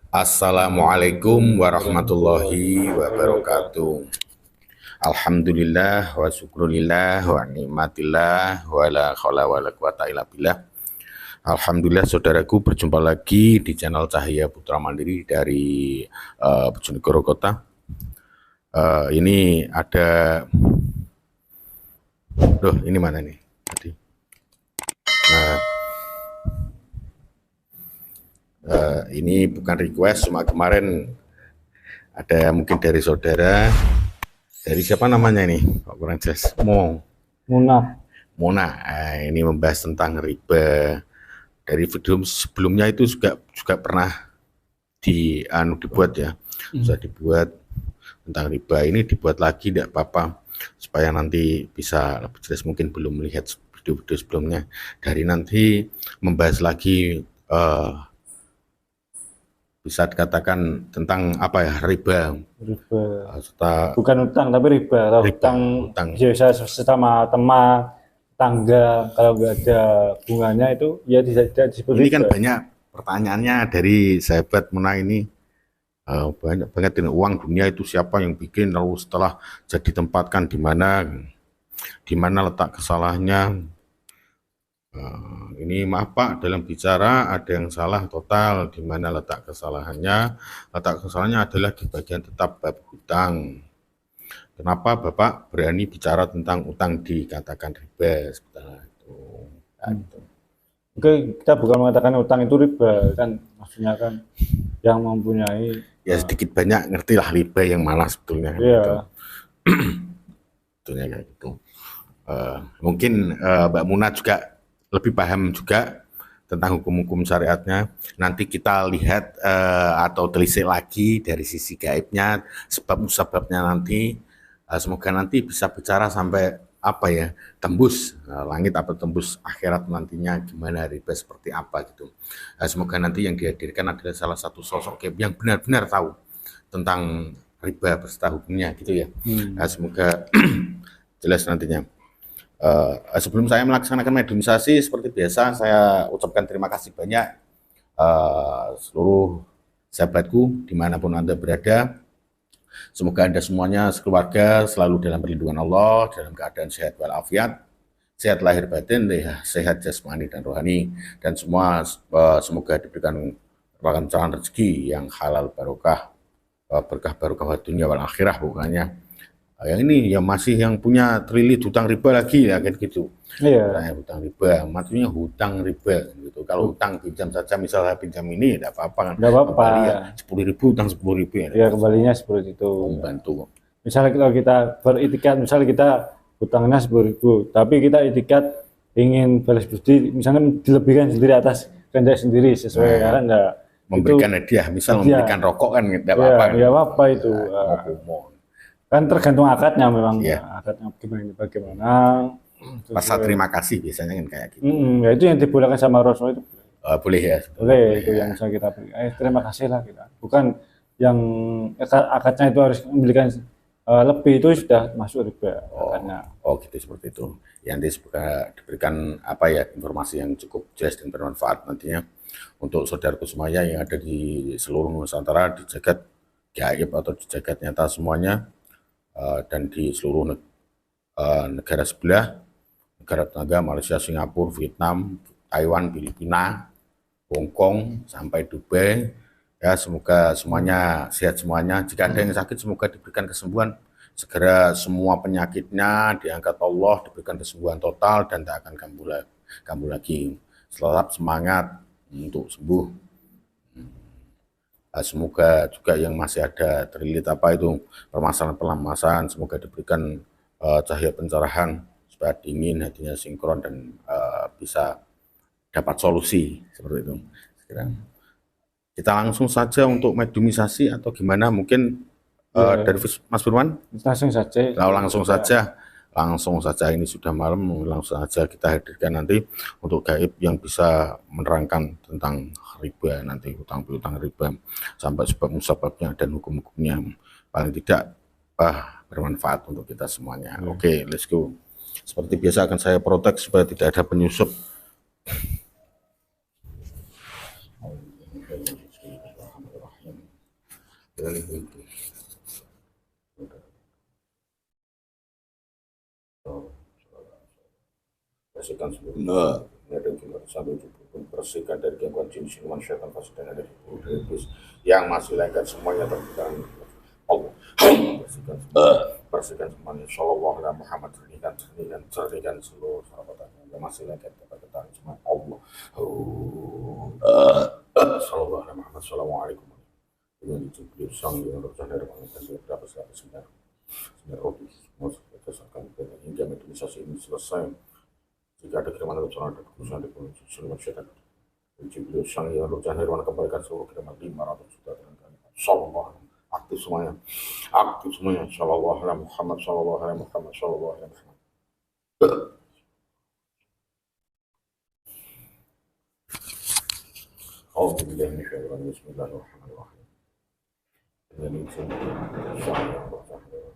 Assalamualaikum warahmatullahi wabarakatuh. Alhamdulillah wa syukurillah wa nikmatillah wa la khawla wa la quwata illa billah. Alhamdulillah saudaraku, berjumpa lagi di channel Cahaya Putra Mandiri dari Bojonegoro Kota. Ini ada, ini mana nih? Tadi. Ini bukan request, cuma kemarin ada mungkin dari saudara. Dari siapa namanya ini? Kok kurang jelas. Mona. Ini membahas tentang riba. Dari video sebelumnya itu juga pernah dibuat ya. Sudah dibuat tentang riba. Ini dibuat lagi tidak apa-apa supaya nanti bisa lebih jelas. Mungkin belum melihat video-video sebelumnya. Dari nanti membahas lagi bisa dikatakan tentang apa ya, riba. Bukan utang tapi riba. Utang biasa sama teman, tangga, kalau nggak ada bunganya itu ya tidak disebut ini riba. Kan banyak pertanyaannya dari sahabat Mona ini, banyak banget ini, uang dunia itu siapa yang bikin, lalu setelah jadi tempatkan di mana letak kesalahannya. Ini maaf Pak, dalam bicara ada yang salah total. Di mana letak kesalahannya? Letak kesalahannya adalah di bagian tetap bab hutang. Kenapa Bapak berani bicara tentang utang dikatakan riba? Sebenarnya itu. Oke, kita bukan mengatakan utang itu riba, kan maksudnya kan yang mempunyai ya sedikit banyak ngerti lah riba yang mana sebetulnya. Iya. Gitu. Sebetulnya kayak gitu. Mungkin Mbak Muna juga lebih paham juga tentang hukum-hukum syariatnya. Nanti kita lihat atau telisik lagi dari sisi gaibnya, sebab-musababnya nanti. Semoga nanti bisa bicara sampai apa ya, tembus langit atau tembus akhirat nantinya gimana, riba seperti apa gitu. Semoga nanti yang dihadirkan adalah salah satu sosok gaib yang benar-benar tahu tentang riba beserta hukumnya gitu ya. Semoga jelas nantinya. Sebelum saya melaksanakan mediumisasi, seperti biasa saya ucapkan terima kasih banyak seluruh sahabatku dimanapun Anda berada. Semoga Anda semuanya sekeluarga selalu dalam perlindungan Allah, dalam keadaan sehat walafiat, sehat lahir batin, sehat jasmani dan rohani, dan semua semoga diberikan lancaran rezeki yang halal barokah, berkah barokah dunia wal akhirah pokoknya. Yang ini yang masih yang punya trilit hutang riba lagi ya kan gitu. Iya. Hutang riba, maksudnya hutang riba gitu. Kalau hutang pinjam saja, misalnya pinjam ini tidak apa-apa kan. Nggak apa-apa. Ya, 10.000 hutang 10.000 ya. Ya kembalinya seperti itu. Membantu. Misalnya kalau kita beritikat, misalnya kita hutangnya 10.000, tapi kita itikat ingin balas budi, misalnya dilebihkan sendiri atas kehendak sendiri sesuai kan enggak. Memberikan hadiah, misal memberikan rokok kan tidak apa-apa. Ya, apa itu. Kan tergantung akadnya memang. Ya. Akadnya bagaimana. Pasal terima kasih biasanya kan kayak gitu. Ya itu yang dibolehkan sama Rasul itu. Boleh ya. Boleh itu yang bisa kita beri. Terima kasih lah kita. Bukan yang akadnya itu harus memberikan lebih, itu sudah masuk riba. Gitu seperti itu. Yang diberikan apa ya, informasi yang cukup jelas dan bermanfaat nantinya untuk saudaraku semuanya yang ada di seluruh Nusantara, di jagat gaib atau di jagat nyata semuanya, dan di seluruh negara sebelah, negara tetangga, Malaysia, Singapura, Vietnam, Taiwan, Filipina, Hong Kong, sampai Dubai. Ya, semoga semuanya sehat semuanya. Jika ada yang sakit, semoga diberikan kesembuhan segera, semua penyakitnya diangkat Allah, diberikan kesembuhan total dan tak akan kambuh lagi. Tetap semangat untuk sembuh. Semoga juga yang masih ada terlilit apa itu permasalahan, semoga diberikan cahaya pencerahan supaya dingin, hatinya sinkron dan bisa dapat solusi seperti itu. Sekarang kita langsung saja untuk mediumisasi atau gimana, mungkin dari Mas Firman? Langsung saja, ini sudah malam, langsung saja kita hadirkan nanti untuk gaib yang bisa menerangkan tentang riba nanti, hutang piutang riba sampai sebab-musababnya dan hukum-hukumnya, paling tidak bermanfaat untuk kita semuanya. Oke, let's go. Seperti biasa akan saya protek supaya tidak ada penyusup. dengan ibu-ibu. Bersihkan seluruh dan juga sambil pun bersihkan dari gangguan jin, siluman, syaitan, fasik dan dari iblis yang masih lengket semuanya terbuka. Allah bersihkan semuanya. Shallallahu alaihi Muhammad, cernikan seluruh sahabatnya yang masih lengket ketakutan semua. Allah Shallallahu alaihi Muhammad. Assalamualaikum dengan Jibril sang yang berjalan dari mengenai berapa sebentar roh semua kesakan hingga mediasi ini selesai. Jika ada kiriman rencana ada keputusan di pun seluruh masyarakat Jibril sang yang berjalan dari mana kembalikan seluruh kiriman 500 juta dengan kami. Shallallahu aktif semuanya, Shallallahu alaihi Muhammad, Shallallahu alaihi Muhammad, Shallallahu alaihi Muhammad. Alhamdulillah, bismillahirrahmanirrahim. Dengan izin saya bertahun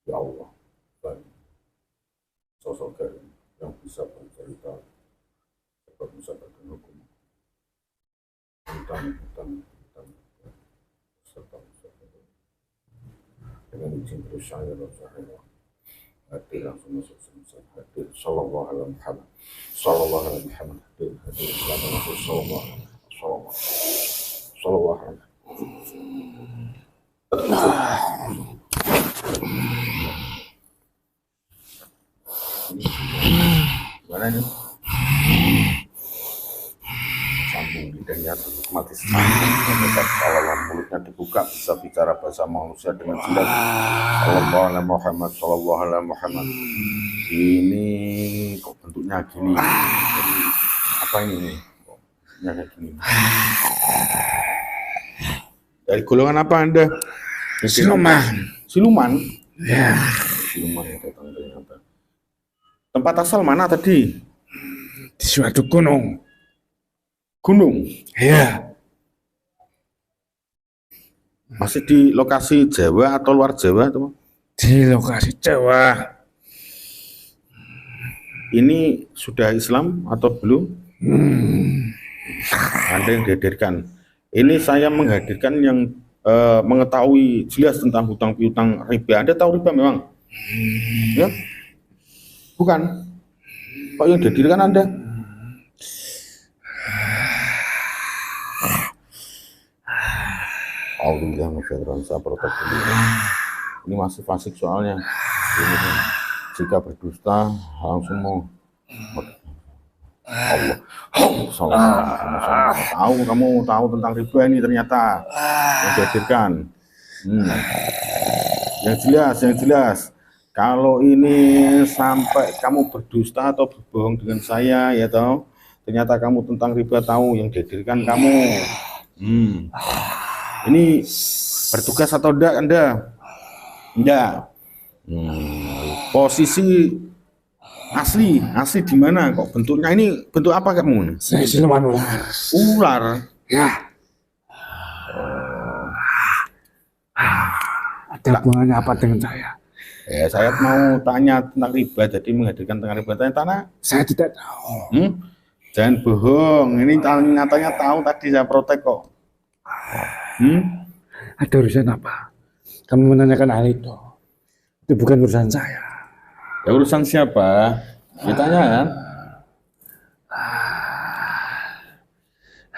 ya Allah, dan sosok karim yang bisa bercerita, dapat bisa berhukum tentang serta dengan izin saya bertahun hadir langsung masuk semasa hadir. Shallallahu alaihi Muhammad, Shallallahu alaihi Muhammad, hadir Shallallahu alaihi Gimana ini? Sambung lidahnya mati kalau mulutnya dibuka bisa bicara bahasa manusia dengan jelas. Shallallahu alaihi Muhammad, Shallallahu alaihi Muhammad. Ini kok bentuknya gini? Jadi, apa ini? Bentuknya kayak gini. Dari golongan apa Anda? Siluman? Ya. Siluman yang datang dari apa? Tempat asal mana tadi? Di suatu gunung. Gunung? Ya. Masih di lokasi Jawa atau luar Jawa, teman? Di lokasi Jawa. Ini sudah Islam atau belum? Anda yang dihadirkan. Ini saya menghadirkan yang mengetahui jelas tentang hutang piutang riba. Anda tahu riba memang? Ya? Bukan? Kok yang dihadirkan Anda? Alhamdulillah, saya protes dulu. Ini masih fasik soalnya. Jika berdusta langsung mau Allah. Kamu tahu tentang riba ini ternyata yang dihadirkan. Yang jelas. Kalau ini sampai kamu berdusta atau berbohong dengan saya, ya tahu. Ternyata kamu tentang riba tahu yang dihadirkan kamu. Ini bertugas atau enggak Anda? Enggak. Posisi asli di mana kok bentuknya ini bentuk apa kamu? Saya siluman ular. Ular? Ya. Ada hubungannya apa dengan saya? Ya, saya mau tanya tentang riba, jadi menghadirkan tentang riba. Tanya. Saya tidak tahu. Jangan bohong. Ini nyatanya tahu tadi saya protek kok. Ada urusan apa? Kamu menanyakan hal itu? Itu bukan urusan saya. Ya urusan siapa? Ditanya kan?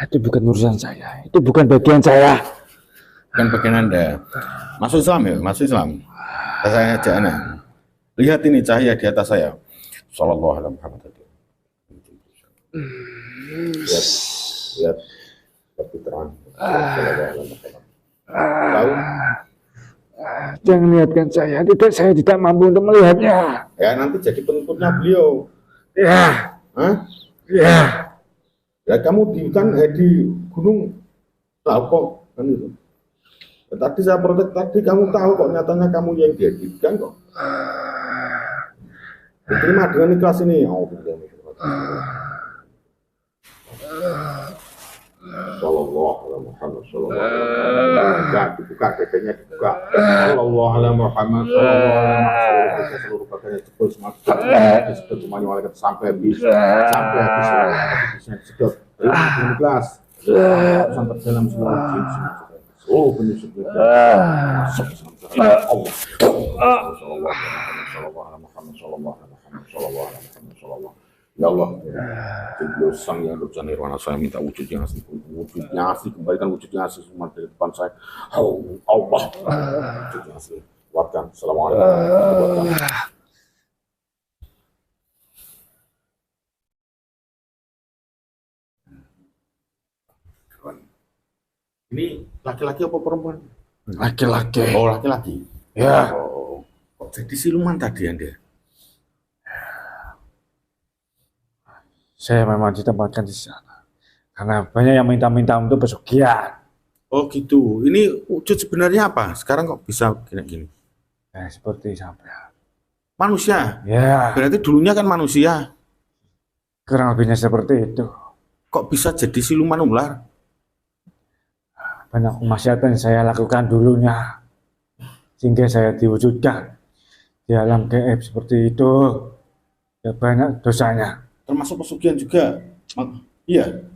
Itu bukan urusan saya. Itu bukan bagian saya. Bukan bagian Anda. Masuk Islam ya? Masuk Islam. Saya ajak Anda. Lihat ini cahaya di atas saya. Shallallahu alaihi Muhammad. Lihat. Tapi terang. Tahu? Jangan lihatkan saya. Saya tidak mampu untuk melihatnya. Ya nanti jadi penuntutnya beliau. Ya. Hah? Ya. Ya kamu di hutan di gunung tahu kok kan itu. Ya, tadi saya protes tadi kamu tahu kok nyatanya kamu yang dihadirkan kok. Diterima dengan ikhlas ini. Sallallahu alaihi Muhammad sallallahu alaihi wasallam. Dibuka dadanya dibuka. Sallallahu alaihi Muhammad sallallahu alaihi wasallam. Seluruh badannya jebol semakin disebut semuanya malaikat sampai habis habisnya disedot. Ikhlas. Sampai dalam seluruh jin Oh, penyusup. Ya Allah, Jiblu sang yang berjalan nirwana, saya minta wujudnya asli kembalikan wujudnya asli semua di depan saya. Allah, wujudnya asli. Keluarkan. Assalamualaikum warahmatullahi wabarakatuh. Ini laki-laki apa perempuan? Laki-laki. Oh, laki-laki. Ya. Oh, kok jadi siluman tadi Anda? Saya memang ditempatkan di sana karena banyak yang minta-minta untuk pesugihan. Oh gitu. Ini wujud sebenarnya apa? Sekarang kok bisa gini-gini? Ya, seperti sampai. Manusia. Ya, Berarti dulunya kan manusia. kurang lebihnya seperti itu. Kok bisa jadi siluman ular? Banyak kemaksiatan yang saya lakukan dulunya sehingga saya diwujudkan di alam gaib seperti itu. Ya banyak dosanya. Termasuk pesugihan juga. Iya.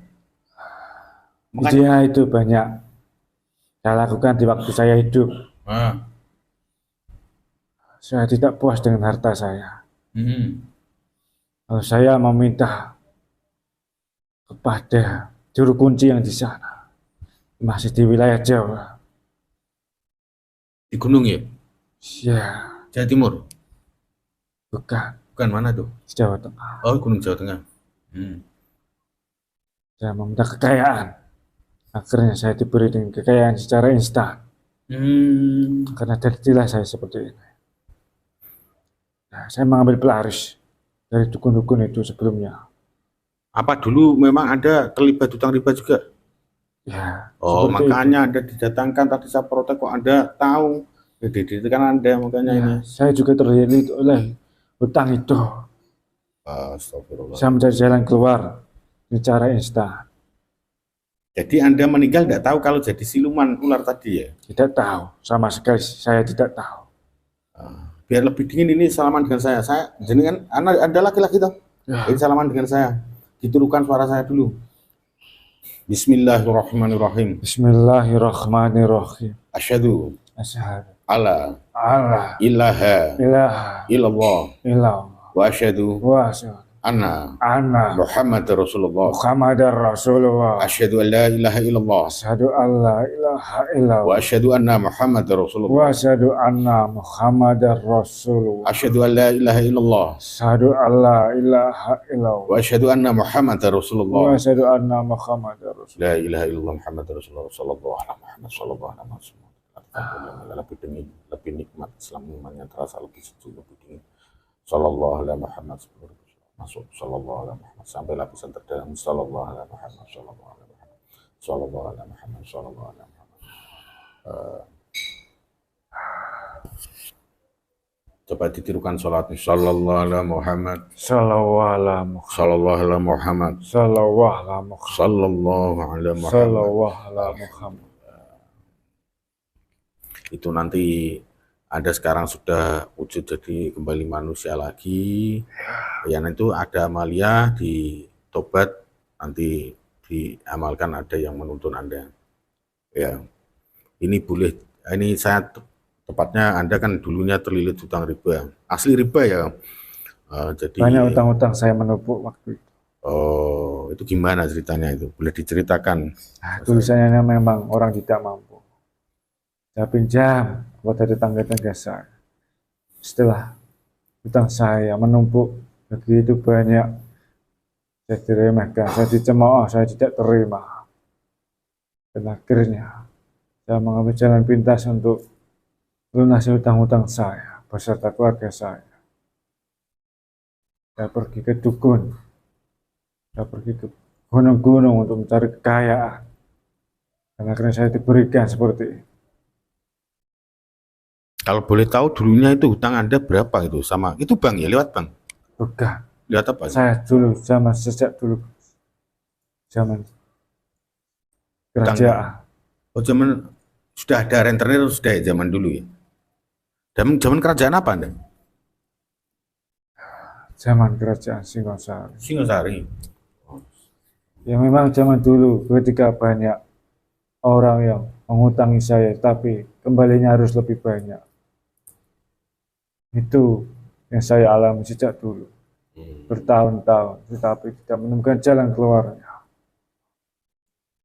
Makanya. Dia itu banyak saya lakukan di waktu saya hidup. Saya tidak puas dengan harta saya. Kalau saya meminta kepada juru kunci yang di sana, masih di wilayah Jawa. Di gunung ya? Ya, Jawa Timur? bukan Bukan, mana tuh? di Jawa Tengah. Oh, Gunung Jawa Tengah. Saya meminta kekayaan. Akhirnya saya diberi dengan kekayaan secara instan. Karena tertilah saya seperti ini. Nah, saya mengambil pelaris dari dukun-dukun itu sebelumnya. Apa dulu memang ada terlibat hutang riba juga? Ya, Oh, seperti makanya Anda didatangkan tadi saya protes kok Anda tahu. Jadi itu kan Anda makanya itu. ini. Ya, saya juga terlilit oleh hutang itu. Astagfirullah. Saya mencari jalan keluar secara instan. Jadi Anda meninggal tidak tahu kalau jadi siluman ular tadi ya? Tidak tahu, sama sekali saya tidak tahu. Biar lebih dingin ini salaman dengan saya. Saya jenengan Anda laki-laki toh? Ya. Ini salaman dengan saya. Diturukan suara saya dulu. Bismillahirrahmanirrahim. Bismillahirrahmanirrahim. Asyhadu Asyhadu alla alla ilaha ilaha illallah illallah wa asyhadu wa asyhadu anna anna Muhammad Rasulullah. Muhammadar Rasulullah. Asyhadu an la ilaha illallah Asyhadu an la ilaha wa illallah asyhadu anna Muhammad Rasulullah. wa asyhadu anna Muhammadar Rasulullah. Asyhadu an la ilaha illallah Asyhadu an la ilaha illallah wa asyhadu anna Muhammad Rasulullah. wa asyhadu anna Muhammadar Rasulullah. La ilaha illallah Muhammad Rasulullah sallallahu alaihi Muhammad sallallahu alaihi wasallam. Lebih dingin, lebih nikmat Islam imannya terasa lebih sejuk, lebih dingin. Sallallahu alaihi Muhammad masuk sallallahu alaihi Muhammad sampai lapisan terdalam sallallahu alaihi Muhammad sallallahu alaihi Muhammad sallallahu alaihi Muhammad sallallahu alaihi Muhammad. Coba ditirukan salatnya sallallahu alaihi Muhammad Sallallahu alaihi Muhammad. sallallahu alaihi Muhammad Sallallahu alaihi Muhammad. sallallahu alaihi Muhammad. Sallallahu alaihi Muhammad. Itu nanti Anda sekarang sudah wujud jadi kembali manusia lagi. Ya, itu ada amalia di tobat, nanti diamalkan ada yang menuntun Anda. Ya, ini boleh, ini saya tepatnya Anda kan dulunya terlilit hutang riba, asli riba ya. Jadi Banyak utang-utang saya menumpuk waktu itu. oh, itu gimana ceritanya itu? Boleh diceritakan? Nah, tulisannya memang orang tidak mampu. Saya pinjam buat dari tetangga-tetangga saya. Setelah utang saya menumpuk begitu banyak, saya diremehkan, saya dicemooh, saya tidak terima. Dan akhirnya saya mengambil jalan pintas untuk melunasi utang-utang saya beserta keluarga saya. Saya pergi ke dukun, saya pergi ke gunung-gunung untuk mencari kekayaan. Dan akhirnya saya diberikan seperti ini. Kalau boleh tahu dulunya itu hutang Anda berapa itu sama itu bank ya, lewat bank? Bukan. Lihat apa? Saya dulu sejak dulu zaman kerajaan. Oh, zaman sudah ada rentenir sudah ya, zaman dulu ya. Zaman kerajaan apa Anda? Zaman kerajaan Singosari. Singosari. Ya memang zaman dulu ketika banyak orang yang mengutangi saya, tapi kembalinya harus lebih banyak. Itu yang saya alami sejak dulu, bertahun-tahun, tetapi tidak menemukan jalan keluarnya.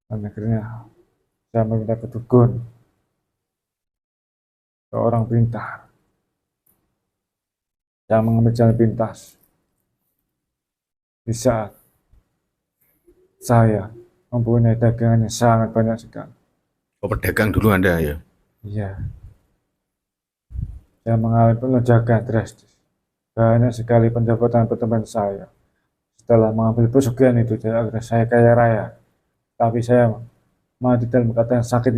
Dan akhirnya saya meminta ke dukun, ke orang pintar. Saya mengambil jalan pintas. Di saat saya mempunyai dagangan yang sangat banyak sekali. Oh, pedagang dulu Anda ya? Iya. Saya mengalami lonjakan drastis. Banyak sekali pendapatan teman saya. Setelah mengambil pesugihan itu, akhirnya saya kaya raya. Tapi saya mati dalam keadaan sakit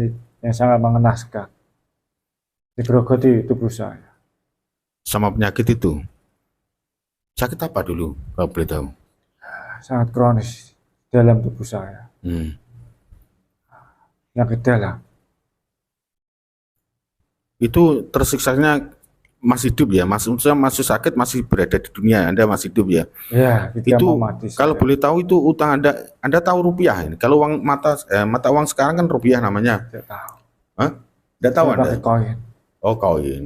yang sangat mengenaskan. Digerogoti tubuh saya. Sama penyakit itu? Sakit apa dulu, kalau boleh tahu? Sangat kronis dalam tubuh saya. Penyakit dalam. Itu tersiksanya masih hidup ya? Maksudnya masih sakit, masih berada di dunia, Anda masih hidup ya? Ya, ketika Itu mau mati kalau saya. boleh tahu itu utang Anda tahu rupiah ini? Kalau uang mata uang sekarang kan rupiah namanya. Tidak tahu. Hah? Tidak tahu Saya Anda? pakai koin. Oh, koin.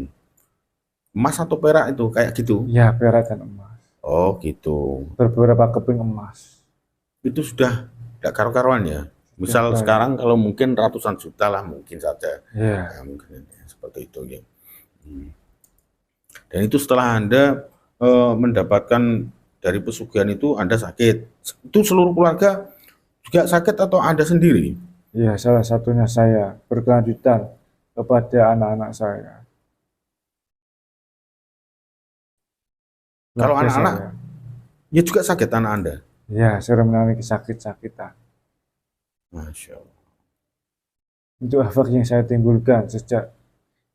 Emas atau perak itu kayak gitu? Ya, perak dan emas. Oh, gitu. Beberapa keping emas. Itu sudah tidak karu-karuan ya? Misal Sudah. sekarang kalau mungkin ratusan juta lah mungkin saja. Ya. Ya, mungkin seperti itu ya. Dan itu setelah Anda mendapatkan dari pesugihan itu Anda sakit. Itu seluruh keluarga juga sakit atau Anda sendiri? Ya, salah satunya saya berkelanjutan kepada anak-anak saya. Kalau Keluarga anak-anak, saya. ya juga sakit anak Anda? Ya, sering mengalami sakit-sakitan. Masya Allah. Itu efek yang saya timbulkan sejak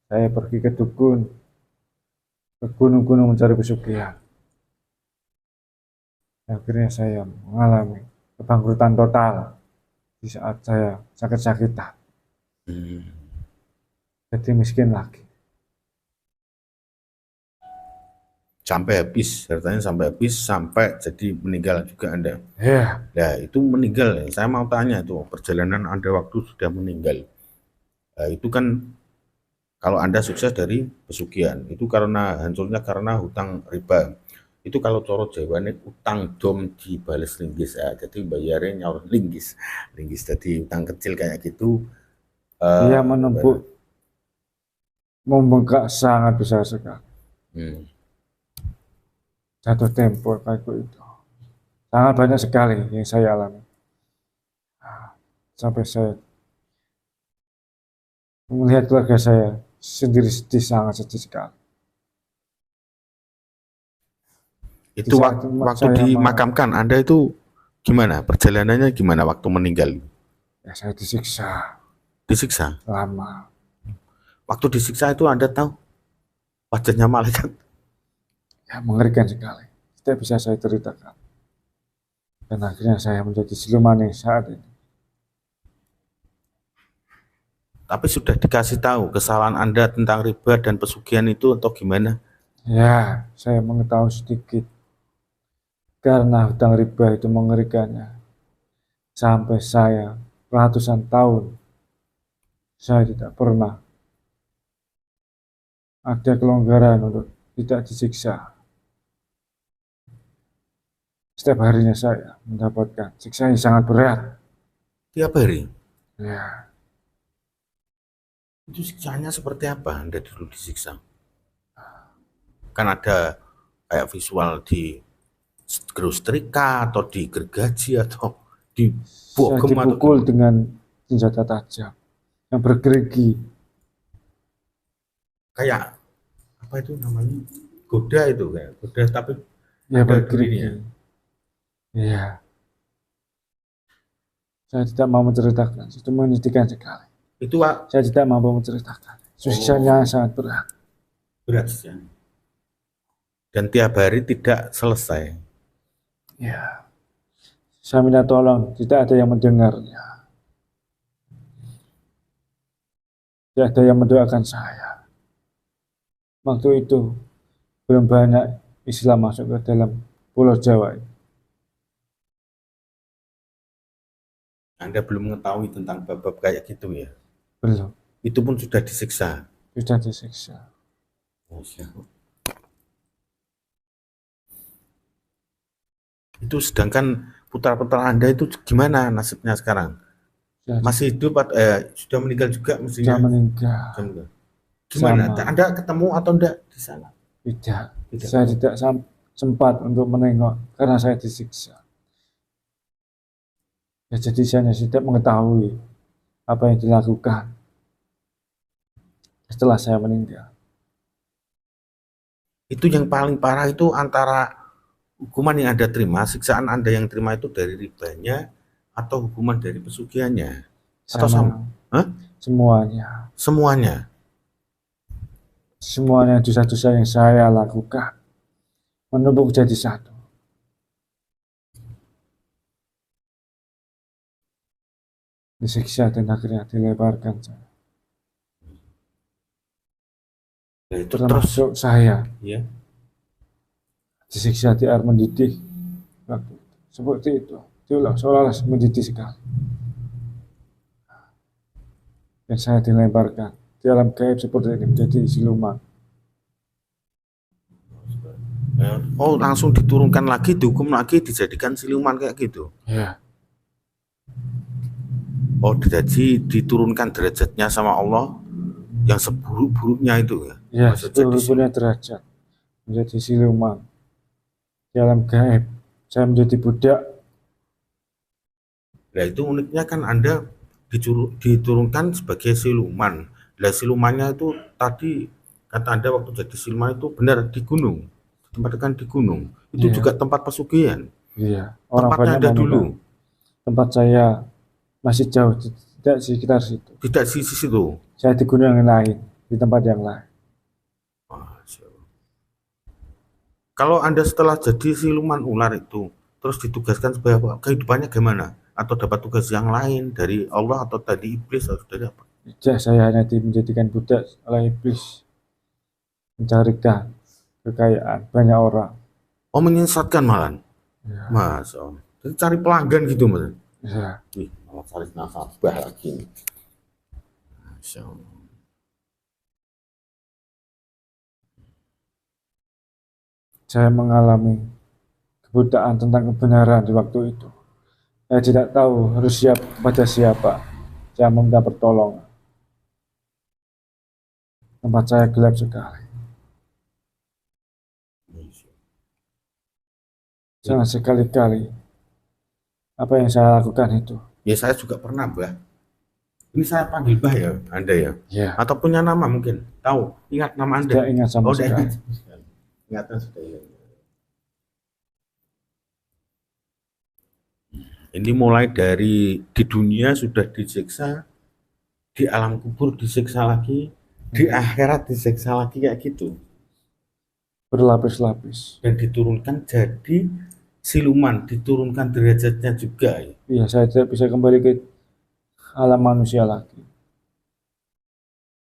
saya pergi ke dukun, ke gunung-gunung mencari pesugihan. Akhirnya saya mengalami kebangkrutan total di saat saya sakit-sakitan. Jadi miskin lagi. Sampai habis, hartanya sampai habis, sampai jadi meninggal juga Anda. Ya, Nah, itu meninggal. Saya mau tanya tuh, perjalanan Anda waktu sudah meninggal. Itu kan kalau Anda sukses dari pesugihan, itu karena hancurnya karena hutang riba. Itu kalau coro Jawa ini utang dom dibales linggis ya. Jadi bayarnya nyaur linggis. Linggis jadi utang kecil kayak gitu. dia menumpuk membengkak sangat besar sekali. Jatuh tempo kayak itu. Sangat banyak sekali yang saya alami. Sampai saya melihat keluarga saya sendiri sedih, sangat sedih sekali. Itu Di saat waktu saya dimakamkan Anda itu gimana? Perjalanannya gimana waktu meninggal? Ya, saya disiksa Disiksa. lama. Waktu disiksa itu Anda tahu wajahnya malaikat. Ya, mengerikan sekali. Tidak bisa saya ceritakan. Dan akhirnya saya menjadi siluman yang saat ini. Tapi sudah dikasih tahu kesalahan Anda tentang riba dan pesugihan itu atau gimana? Ya, saya mengetahui sedikit. Karena hutang riba itu mengerikannya. Sampai saya ratusan tahun, saya tidak pernah ada kelonggaran untuk tidak disiksa. Setiap harinya saya mendapatkan siksa yang sangat berat. Tiap hari? Ya, Itu siksanya seperti apa Anda dulu disiksa? Kan ada kayak visual di setrika atau digergaji atau saya dibogem atau dipukul gimana? dengan senjata tajam yang bergerigi. Kayak apa itu namanya? Goda itu kayak goda tapi Ya, ada bergerigi. durinya. Ya, saya tidak mau menceritakan. Itu menyedihkan sekali. Itu Saya tidak mampu menceritakan. Siksanya sangat berat. berat ya. Dan tiap hari tidak selesai. Ya, saya minta tolong, tidak ada yang mendengarnya. Tidak ada yang mendoakan saya. Waktu itu belum banyak Islam masuk ke dalam Pulau Jawa. Anda belum mengetahui tentang bab-bab kayak gitu ya. Belum. Itu pun sudah disiksa. Sudah disiksa. Itu sedangkan putra-putra Anda itu gimana nasibnya sekarang? Sudah, Masih hidup sudah meninggal juga sudah mestinya? meninggal. Sudah meninggal. Gimana? Sama. Anda ketemu atau enggak di sana? Tidak. Tidak. Saya tidak sempat untuk menengok karena saya disiksa. Ya, jadi saya tidak mengetahui apa yang dilakukan setelah saya meninggal. Itu yang paling parah itu antara hukuman yang Anda terima, siksaan Anda yang terima itu dari ribanya atau hukuman dari pesugihannya? Atau sama? Hah? Semuanya. Semuanya. Semuanya dosa-dosa yang saya lakukan menumpuk jadi satu. Disiksa dan akhirnya dilebarkan saya. Nah, itu Termasuk saya. Ya. Disiksa di air mendidih. Seperti itu. Itulah seolah-olah mendidih sekali. Dan saya dilebarkan di alam gaib seperti ini menjadi siluman. Oh, langsung diturunkan lagi, dihukum lagi, dijadikan siluman kayak gitu. Ya. Oh, jadi diturunkan derajatnya sama Allah yang seburuk-buruknya itu ya. Ya, seburuk-buruknya derajat menjadi siluman. Di alam gaib saya menjadi budak. Nah, itu uniknya kan Anda diturunkan sebagai siluman. Nah, silumannya itu tadi kata Anda waktu jadi siluman itu benar di gunung. Tempatkan di gunung. Itu juga tempat pesugihan. Iya. Tempatnya Anda dulu. Tempat saya masih jauh, tidak di sekitar situ. Tidak di situ. Saya di gunung yang lain, di tempat yang lain. Kalau Anda setelah jadi siluman ular itu, terus ditugaskan sebagai apa? Kehidupannya gimana? Atau dapat tugas yang lain dari Allah atau tadi iblis atau dari apa? Tidak, saya hanya menjadikan budak oleh iblis, mencarikan kekayaan banyak orang. Oh, menyesatkan malah. Ya. Mas, jadi cari pelanggan gitu mas. Ya. Wih, malah cari nasabah lagi. Masya Allah. Saya mengalami kebutaan tentang kebenaran di waktu itu. Saya tidak tahu harus siap pada siapa. Saya meminta pertolongan. Tempat saya gelap sekali. Jangan sekali-kali apa yang saya lakukan itu. Ya saya juga pernah, Mbah. Ini saya panggil Mbah ya, Anda ya? Ya. Atau punya nama mungkin? Tahu? Ingat nama Anda? Tidak ingat sama sekali. Ingatan sudah ya. Ini mulai dari di dunia sudah disiksa, di alam kubur disiksa lagi, di akhirat disiksa lagi kayak gitu. Berlapis-lapis. Dan diturunkan jadi siluman, diturunkan derajatnya juga ya. Iya, saya tidak bisa kembali ke alam manusia lagi.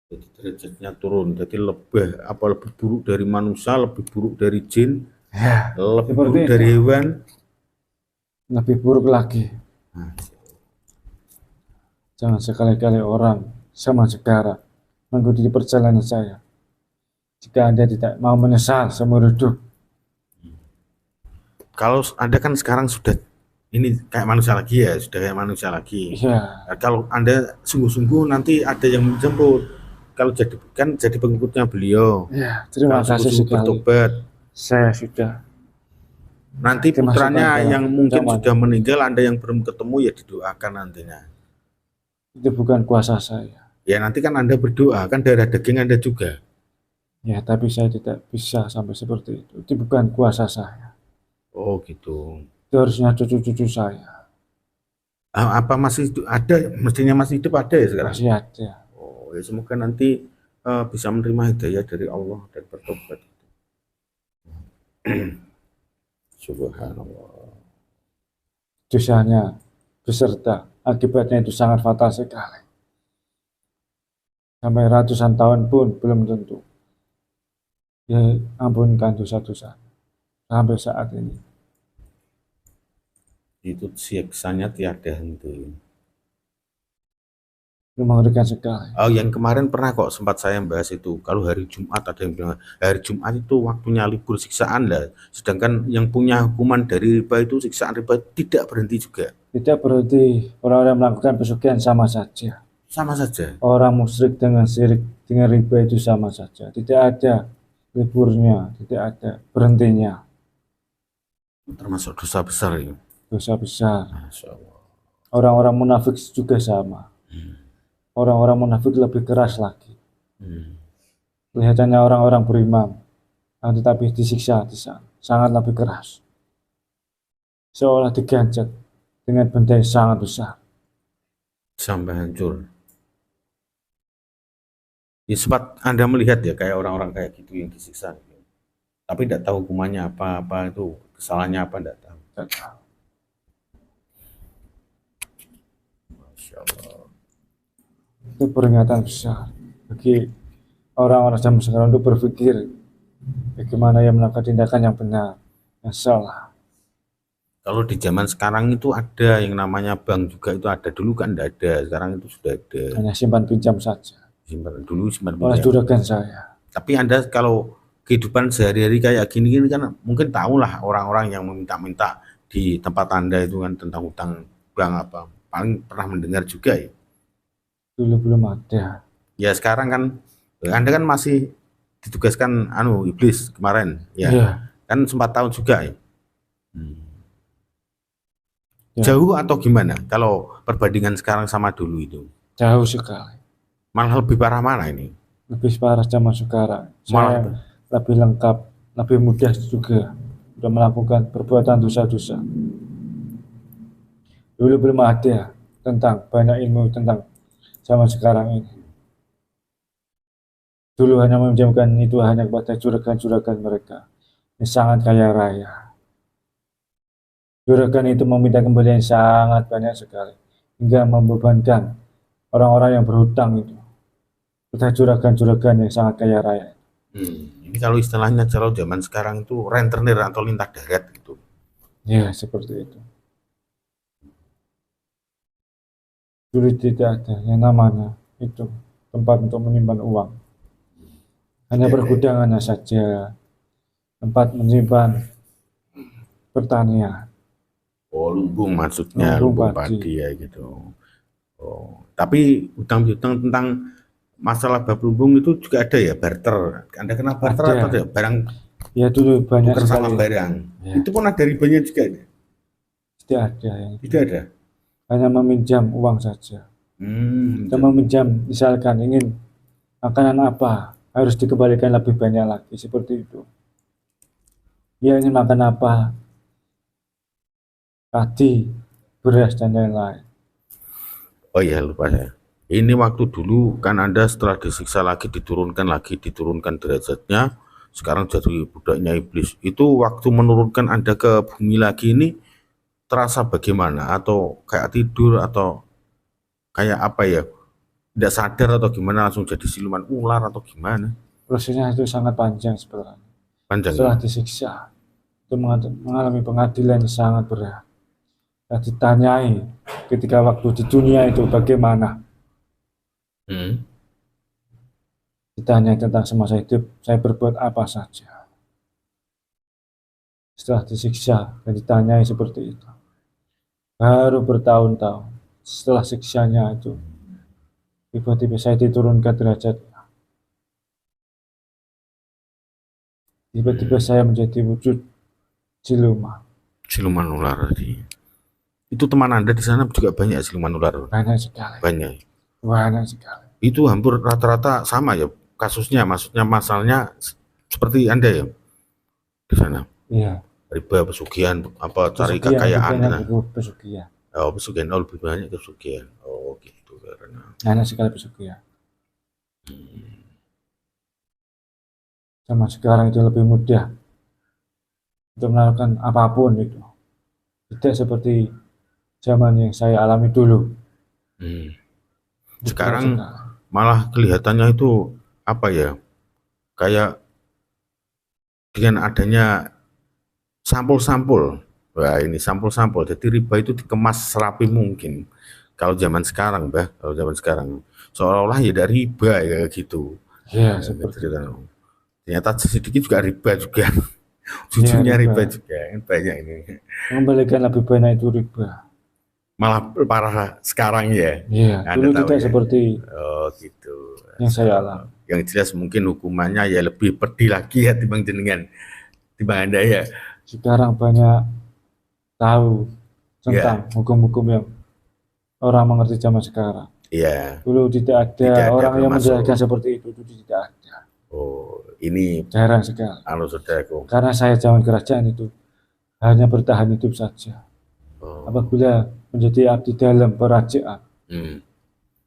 Jadi derajatnya turun, jadi lebih buruk dari manusia, lebih buruk dari jin, ya, lebih buruk dari hewan, lebih buruk lagi. Jangan sekali-kali orang sama sekarang mengikuti perjalanan saya. Jika Anda tidak mau menyesal seumur hidup. Kalau Anda kan sekarang sudah ini kayak manusia lagi ya, sudah kayak manusia lagi. Ya. Nah, kalau Anda sungguh-sungguh nanti ada yang menjemput. Kalau jadi pengikutnya beliau. Ya, terima kasih sekali. Bertobat. Saya sudah. Nanti putranya yang mungkin sudah meninggal, Anda yang belum ketemu ya didoakan nantinya. Itu bukan kuasa saya. Ya nanti kan Anda berdoa, kan darah daging Anda juga. Ya, tapi saya tidak bisa sampai seperti itu. Itu bukan kuasa saya. Oh gitu. Itu harusnya cucu-cucu saya. Apa masih ada? Mestinya masih hidup ada ya sekarang? Masih ada. Oh ya semoga nanti bisa menerima hidayah dari Allah dan bertobat. Subhanallah. Dosanya beserta akibatnya itu sangat fatal sekali. Sampai ratusan tahun pun belum tentu. Ya ampunkan dosa-dosa sampai saat ini. Itu siksanya tiada henti. mengerikan sekali. Oh, yang kemarin pernah kok sempat saya bahas itu. Kalau hari Jumat ada yang bilang hari Jumat itu waktunya libur siksaan lah. Sedangkan yang punya hukuman dari riba itu siksaan riba tidak berhenti juga. Tidak berarti orang-orang yang melakukan pesugihan sama saja. Sama saja. Orang musyrik dengan syirik dengan riba itu sama saja. Tidak ada liburnya, tidak ada berhentinya. Termasuk dosa besar ini. Dosa besar. Masya Allah. Orang-orang munafik juga sama. Orang-orang munafik lebih keras lagi. Kelihatannya orang-orang beriman, tetapi disiksa di sana sangat lebih keras. Seolah diganjat dengan benda yang sangat besar. Sampai hancur. Ya, sempat Anda melihat ya kayak orang-orang kayak gitu yang disiksa. Tapi tidak tahu hukumannya apa itu, kesalahannya apa tidak tahu. Tidak tahu. Masya Allah. Itu peringatan besar bagi orang-orang zaman sekarang untuk berpikir bagaimana yang melakukan tindakan yang benar, yang salah. Kalau di zaman sekarang itu ada yang namanya bank juga itu ada. Dulu kan tidak ada, sekarang itu sudah ada. Hanya simpan pinjam saja. Dulu simpan Oleh pinjam. juragan saya. Tapi Anda kalau kehidupan sehari-hari kayak gini kan mungkin tahulah orang-orang yang meminta-minta di tempat Anda itu kan tentang hutang bank apa. Paling pernah mendengar juga ya. Dulu belum ada. Ya sekarang kan Anda kan masih ditugaskan iblis kemarin ya. Iya. Kan sempat tahu juga ya. Jauh atau gimana kalau perbandingan sekarang sama dulu itu? Jauh sekali. Malah lebih parah mana ini? Lebih parah zaman sekarang. Saya lebih lengkap, lebih mudah juga sudah melakukan perbuatan dosa-dosa. Dulu belum ada tentang banyak ilmu tentang zaman sekarang ini. Dulu hanya meminjamkan itu hanya kepada juragan-juragan mereka yang sangat kaya raya. Juragan itu meminta kembalian sangat banyak sekali hingga membebankan orang-orang yang berhutang itu pada juragan-juragan yang sangat kaya raya. Ini kalau istilahnya kalau zaman sekarang itu rentenir atau lintah darat gitu. Ya, seperti itu. Dulu tidak ada yang namanya itu tempat untuk menyimpan uang. Hanya pergudangannya saja, tempat menyimpan pertanian. Oh, lumbung maksudnya, lumbung padi ya gitu. Oh, tapi hutang-hutang tentang masalah bab lumbung itu juga ada ya, barter. Anda kenal barter atau tidak? Barang ya dulu banyak tukar sama barang. Ya. Itu pun ada ribanya juga ya? Tidak ada yang tidak ada. Hanya meminjam uang saja. Kita meminjam, misalkan ingin makanan apa, harus dikembalikan lebih banyak lagi, seperti itu. Dia ingin makan apa, padi, beras, dan lain-lain. Oh iya, lupa saya. Ini waktu dulu kan Anda setelah disiksa lagi, diturunkan derajatnya, sekarang jadi budaknya iblis. Itu waktu menurunkan Anda ke bumi lagi ini terasa bagaimana? Atau kayak tidur atau kayak apa ya? Tidak sadar atau gimana langsung jadi siluman ular atau gimana? Prosesnya itu sangat panjang sebenarnya. Panjang. Setelah disiksa, itu mengalami pengadilan yang sangat berat. Dan ditanyai ketika waktu di dunia itu bagaimana? Ditanya tentang semasa hidup, saya berbuat apa saja. Setelah disiksa dan ditanyai seperti itu, baru bertahun-tahun setelah siksanya itu, tiba-tiba saya diturunkan derajatnya. Tiba-tiba saya menjadi wujud siluman. Siluman ular tadi. Itu teman Anda di sana juga banyak siluman ular? Banyak sekali. Banyak sekali. Itu hampir rata-rata sama ya kasusnya, maksudnya masalahnya seperti Anda ya di sana? Iya. Riba, pesugihan, apa cari kekayaan? Pesugihan. Oh, pesugihan, lebih banyak pesugihan. Oh gitu karena. Banyak sekali pesugihan. Sama sekarang itu lebih mudah untuk melakukan apapun itu. Tidak seperti zaman yang saya alami dulu. Sekarang malah kelihatannya itu apa ya? Kayak dengan adanya sampul-sampul. Wah, ini sampul-sampul. Jadi riba itu dikemas serapi mungkin. Kalau zaman sekarang, Mbah, kalau zaman sekarang seolah-olah ya ada riba ya kayak gitu. Ya, Ya, seperti gitu itu. kan. Ternyata sedikit juga riba juga. Ya, Ujungnya riba riba. juga kan banyak ini. Mengembalikan lebih banyak itu riba. Malah parah sekarang ya. Ya, Anda dulu tahu tidak ya. seperti Oh gitu. yang So, saya alami. yang jelas mungkin hukumannya ya lebih pedih lagi ya timbang jenengan, timbang Anda ya. Sekarang banyak tahu Ya, tentang hukum-hukum yang orang mengerti zaman sekarang. iya, Dulu tidak tidak ada ada orang belum yang menjelaskan masuk. seperti itu. Dulu tidak ada. Oh, ini Jarang sekali. anu saudaraku. Karena saya zaman kerajaan itu hanya bertahan hidup saja. Oh, Apabila menjadi abdi dalam kerajaan, hmm.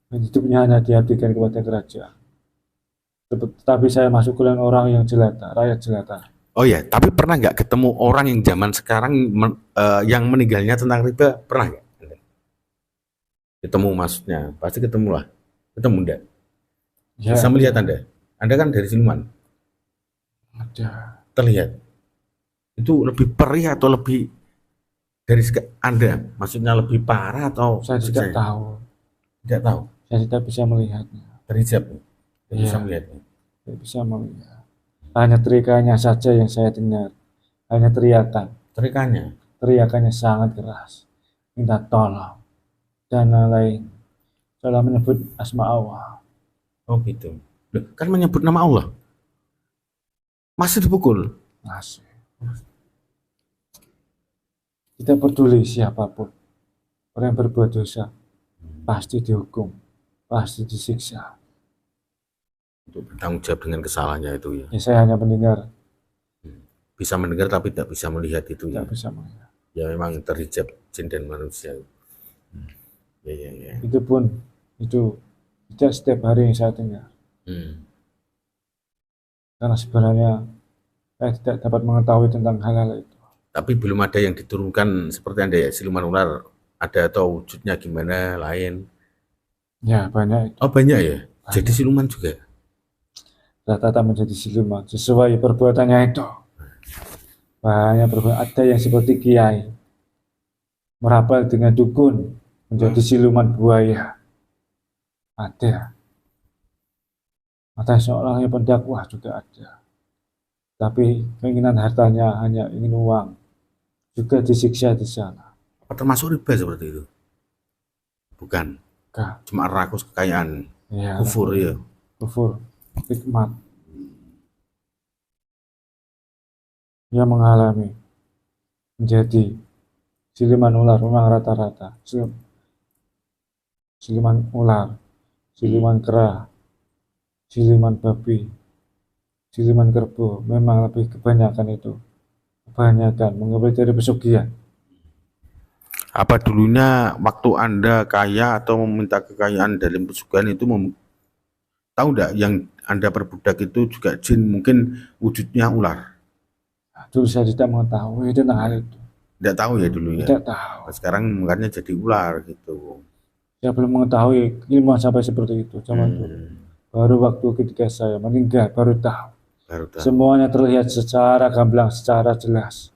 dan hidupnya hanya diabdikan kepada kerajaan. Tetapi saya masuk ke orang yang jelata, rakyat jelata. Oh ya, tapi pernah nggak ketemu orang yang zaman sekarang yang meninggalnya tentang riba? Pernah nggak? Ketemu maksudnya, pasti ketemu lah. Ketemu enggak? Ya, Bisa melihat ada. Anda? Anda kan dari Siluman, Ada. terlihat. Itu lebih perih atau lebih dari Anda? Maksudnya lebih parah atau Saya maksud tidak saya? tahu. Tidak tahu. Saya tidak bisa melihatnya. Terhijab. Tidak bisa Ya, melihatnya. tidak bisa melihat. Hanya teriakannya saja yang saya dengar. Hanya teriakan. Terikannya. Teriakannya sangat keras. Minta tolong. Dan lain. Salah menyebut asma Allah. Oh gitu. Loh, kan menyebut nama Allah. Masih dipukul. Masih. Tidak peduli siapapun. Orang yang berbuat dosa pasti dihukum. Pasti disiksa. Untuk bertanggung jawab dengan kesalahannya itu ya. Ya, saya hanya mendengar. Bisa mendengar tapi tidak bisa melihat itu ya. Tidak bisa melihat. Ya memang terhijab jin dan manusia. Ya, ya, ya. Itu pun itu tidak setiap hari yang saya dengar. Hmm. Karena sebenarnya saya tidak dapat mengetahui tentang hal-hal itu. Tapi belum ada yang diturunkan seperti Anda ya, siluman ular ada atau wujudnya gimana lain. Ya, banyak itu. Oh banyak ya. Banyak. Jadi siluman juga. Rata-rata menjadi siluman sesuai perbuatannya itu. Banyak perbuatan. Ada yang seperti kiai merapal dengan dukun menjadi siluman buaya. Ada. Ada seorang yang pendakwah juga ada. Tapi keinginan hartanya hanya ingin uang. Juga disiksa di sana. Apa termasuk riba seperti itu? Bukan. Kah? Cuma rakus kekayaan. Ya, Kufur ya. kufur, hikmat. Dia mengalami menjadi siluman ular memang rata-rata. Siluman ular, siluman kera, siluman babi, siluman kerbau memang lebih kebanyakan itu. Kebanyakan mengambil dari pesugihan. Apa dulunya waktu Anda kaya atau meminta kekayaan dari pesugihan itu tahu enggak yang Anda perbudak itu juga jin, mungkin wujudnya ular? Dulu saya tidak mengetahui tentang hal itu. Tidak tahu ya dulu ya. Tidak tahu. Sekarang makanya jadi ular gitu. Saya belum mengetahui ilmu sampai seperti itu zaman dulu. Baru waktu ketika saya meninggal baru tahu. Baru tahu. Semuanya terlihat secara gamblang, secara jelas.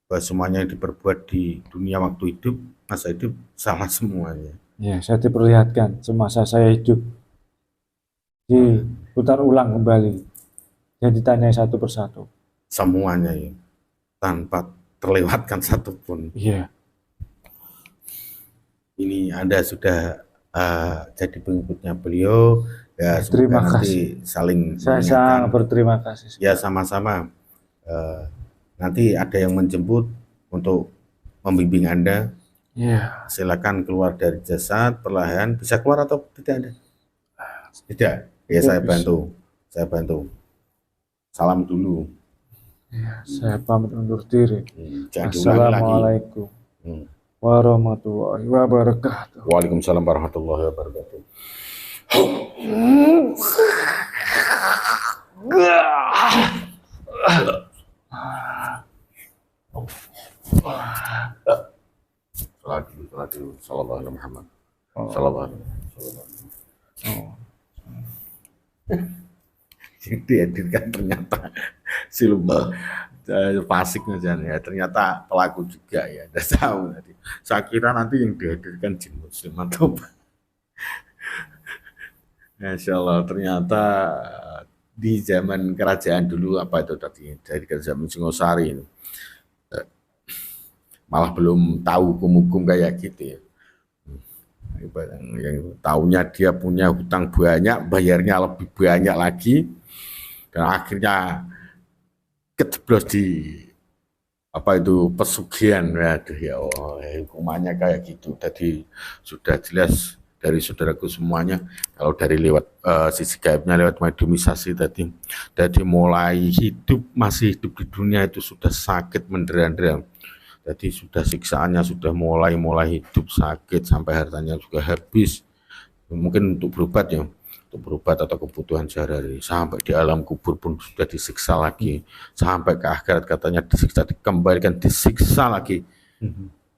Bahwa semuanya yang diperbuat di dunia waktu hidup, masa hidup salah semuanya. Ya, saya diperlihatkan semasa saya hidup. Diputar ulang kembali dan ditanyai satu persatu. Semuanya ya, tanpa terlewatkan satupun. Iya. Ini Anda sudah jadi pengikutnya beliau. Ya, Terima nanti kasih. saling Saya mengingatkan. sangat berterima kasih. Ya sama-sama. Nanti ada yang menjemput untuk membimbing Anda. Iya. Silakan keluar dari jasad perlahan. Bisa keluar atau tidak Anda? Tidak. Ya saya bantu. Saya bantu. Salam dulu. Ya, saya pamit undur diri. Jangan diulangi lagi. Assalamualaikum warahmatullahi wabarakatuh. Waalaikumsalam warahmatullahi wabarakatuh. Salat dulu. Sallallahu alaihi Muhammad. Sallallahu alaihi wasallam. Jadi dihadirkan ternyata siluman. fasik aja ya, ternyata pelaku juga ya, udah tahu tadi. Saya kira nanti yang dihadirkan jin muslim atau apa. Masya Allah, ternyata di zaman kerajaan dulu apa itu tadi, dari kerajaan Singosari itu, malah belum tahu hukum-hukum kayak gitu ya. Yang tahunya dia punya hutang banyak, bayarnya lebih banyak lagi, dan akhirnya kejeblos di apa itu pesugihan. Waduh ya Allah, hukumannya kayak gitu. Tadi sudah jelas dari saudaraku semuanya, kalau dari lewat sisi gaibnya, lewat mediumisasi tadi mulai hidup, masih hidup di dunia itu sudah sakit mendera-dera. Jadi sudah siksaannya sudah mulai hidup sakit sampai hartanya juga habis. Mungkin untuk berobat ya, untuk berobat atau kebutuhan sehari-hari. Sampai di alam kubur pun sudah disiksa lagi. Sampai ke akhirat katanya disiksa, dikembalikan, disiksa lagi.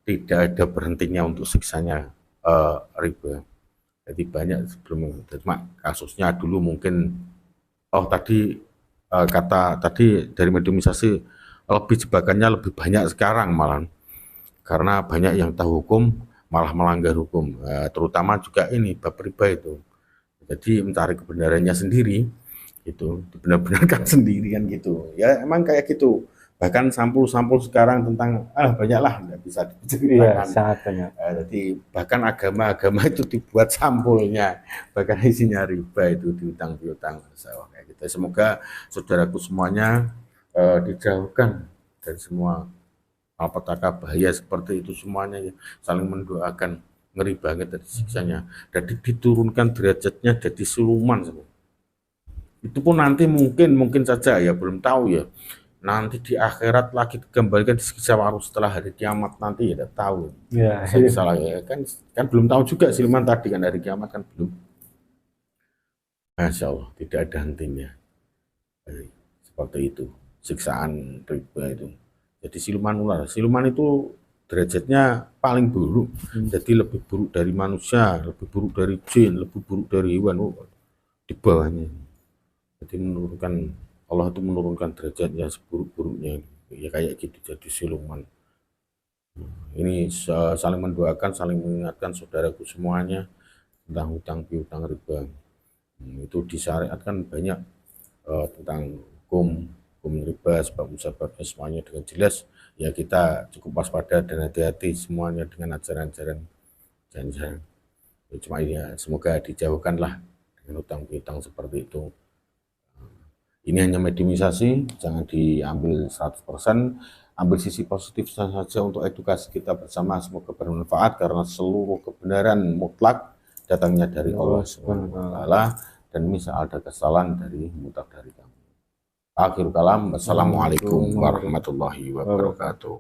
Tidak ada berhentinya untuk siksanya riba. Jadi banyak sebelum, kasusnya dulu mungkin, kata tadi dari mediumisasi, lebih jebakannya lebih banyak sekarang malah, karena banyak yang tahu hukum malah melanggar hukum, terutama juga ini bab riba itu. Jadi mencari kebenarannya sendiri, itu dibenar-benarkan sendiri kan gitu. Ya emang kayak gitu. Bahkan sampul-sampul sekarang tentang banyaklah nggak bisa diceritakan. Iya, sangat banyak. Jadi bahkan agama-agama itu dibuat sampulnya, bahkan isinya riba itu, diutang piutang. Kayak gitu. Semoga saudaraku semuanya dijauhkan dari semua malapetaka bahaya seperti itu semuanya ya. Saling mendoakan, ngeri banget dari siksanya, dan diturunkan derajatnya jadi siluman. Itu pun nanti mungkin saja ya, belum tahu ya, nanti di akhirat lagi dikembalikan disiksa baru setelah hari kiamat nanti ya, tidak tahu Ya, salah ya, kan belum tahu juga siluman tadi kan, hari kiamat kan belum. Masya Allah, tidak ada hentinya. Seperti itu siksaan riba itu. Jadi siluman ular, siluman itu derajatnya paling buruk, jadi lebih buruk dari manusia, lebih buruk dari jin, lebih buruk dari hewan, di bawahnya. Jadi Allah itu menurunkan derajatnya seburuk-buruknya, ya kayak gitu, jadi siluman. Ini saling mendoakan, saling mengingatkan saudaraku semuanya tentang hutang piutang riba. Itu disyariatkan banyak tentang hukum riba, sebab-sebabnya semuanya dengan jelas. Ya kita cukup waspada dan hati-hati semuanya dengan ajaran-ajaran jangan. Ya, cuma ya semoga dijauhkanlah dengan hutang piutang seperti itu. Ini hanya mediumisasi, jangan diambil 100%, ambil sisi positif saja untuk edukasi kita bersama, semoga bermanfaat, karena seluruh kebenaran mutlak datangnya dari Allah Subhanahu wa Ta'ala, dan misal ada kesalahan dari mutlak dari kami. Akhir kalam, wassalamualaikum warahmatullahi wabarakatuh.